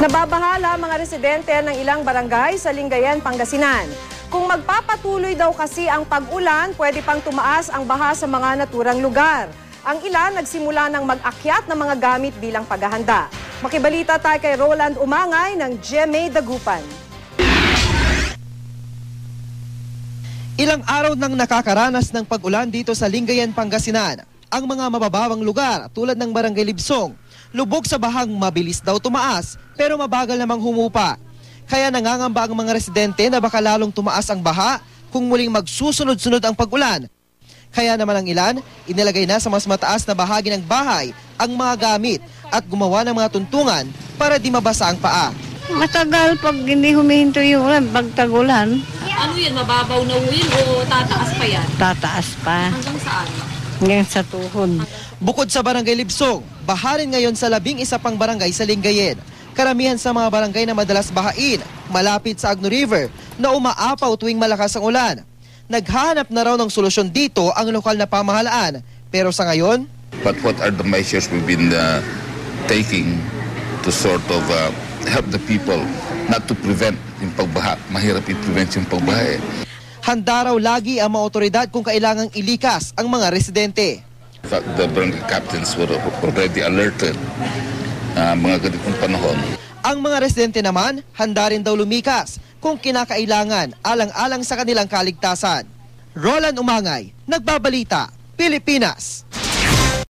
Nababahala mga residente ng ilang barangay sa Lingayen, Pangasinan. Kung magpapatuloy daw kasi ang pag-ulan, pwede pang tumaas ang baha sa mga naturang lugar. Ang ilan nagsimula ng mag-akyat ng mga gamit bilang paghahanda. Makibalita tayo kay Roland Umangay ng GMA Dagupan. Ilang araw nang nakakaranas ng pag-ulan dito sa Lingayen, Pangasinan. Ang mga mababawang lugar tulad ng Barangay Libsong, lubog sa bahang mabilis daw tumaas pero mabagal namang humupa. Kaya nangangamba ang mga residente na baka lalong tumaas ang baha kung muling magsusunod-sunod ang pag-ulan. Kaya naman ang ilan, inilagay na sa mas mataas na bahagi ng bahay ang mga gamit at gumawa ng mga tuntungan para di mabasa ang paa. Matagal pag hindi humihinto yung ulan, pag tag-ulan. Ano yan, mababaw na ulan o tataas pa yan? Tataas pa. Hanggang saan? Hanggang sa tuhod. Bukod sa Barangay Libsong, baha rin ngayon sa 11 pang barangay sa Lingayen. Karamihan sa mga barangay na madalas bahain, malapit sa Agno River na umaapaw tuwing malakas ang ulan. Naghahanap na raw ng solusyon dito ang lokal na pamahalaan. Pero sa ngayon, But what are the measures we've been taking to sort of help the people not to prevent yung pagbaha? Mahirap i-prevent yung pagbaha eh. Handa raw lagi ang mga otoridad kung kailangang ilikas ang mga residente. In fact, the barangay captains were already alerted mga ganitong panahon. Ang mga residente naman, handa rin daw lumikas kung kinakailangan alang-alang sa kanilang kaligtasan. Roland Umangay, Nagbabalita, Pilipinas.